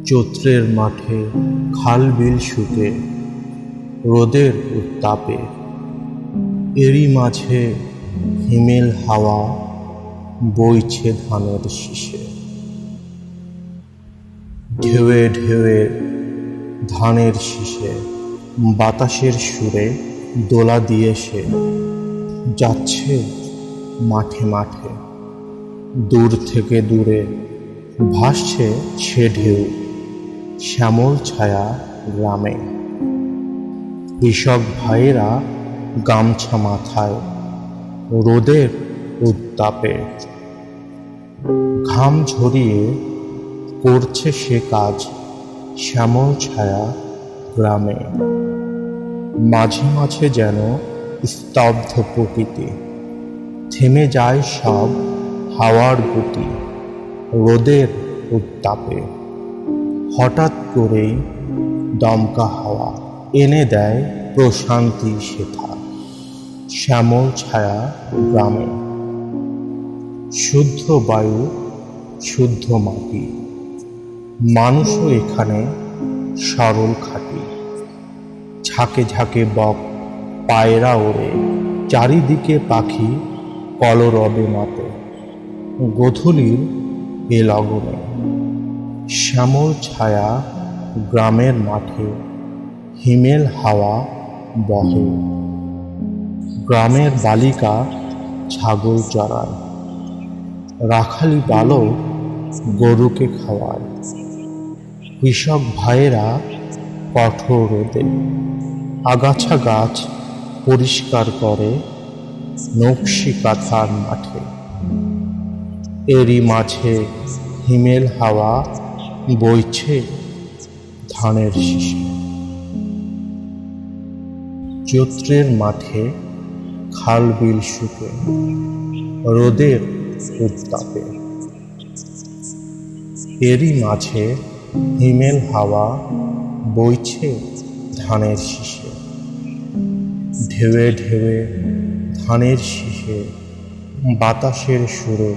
চৈত্রের মাঠে খাল বিল শুকে রোদের উত্তাপে, এরই মাঝে হিমেল হাওয়া বইছে ধানের শীষে। ঢেউয়ে ঢেউয়ে ধানের শীষে বাতাসের সুরে দোলা দিয়ে সে যাচ্ছে মাঠে মাঠে। দূর থেকে দূরে ভাসছে সে ঢেউ শ্যামল ছায়া গ্রামে। কৃষক ভাইয়েরা গামছা মাথায় রোদের উত্তাপে ঘাম ঝরিয়ে করছে সে কাজ শ্যামল ছায়া গ্রামে। মাঝে মাঝে যেন স্তব্ধ প্রকৃতি, থেমে যায় সব হাওয়ার গতি রোদের উত্তাপে। হঠাৎ করেই দমকা হাওয়া এনে দেয় প্রশান্তি সেথা শ্যামল ছায়া গ্রামে। শুদ্ধ বায়ু, শুদ্ধ মাটি, মানুষও এখানে সরল খাঁটি। ঝাঁকে ঝাঁকে বক পায়রা ওড়ে, চারিদিকে পাখি কলরবে মাতে। গোধূলির এ লগনে শ্যামল ছায়া গ্রামের মাঠে হিমেল হাওয়া বহে। গ্রামের বালিকা ছাগল চড়ায়, রাখালি বালক গরুকে খাওয়ায়। কৃষক ভাইয়েরা কঠোর রোদে আগাছা গাছ পরিষ্কার করে নকশি কাঁথার মাঠে। এরই মাঝে হিমেল হাওয়া বইছে ধানের শীষে। চৈত্রের মাঠে খাল বিল শুকে রোদের উত্তাপে, এরই মাঝে হিমেল হাওয়া বইছে ধানের শীষে। ঢেউয়ে ঢেউয়ে ধানের শীষে বাতাসের সুরে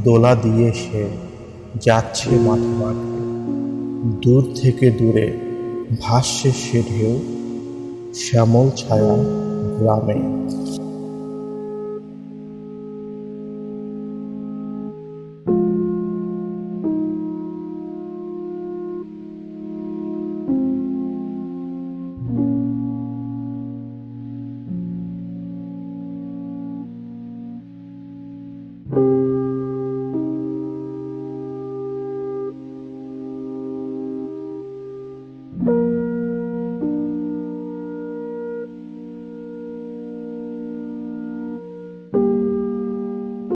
দোলা দিয়ে সে যাচ্ছে মাঠে মাঠে। দূর থেকে দূরে ভাসছে সে ঢেউ শ্যামল ছায়া গ্রামে।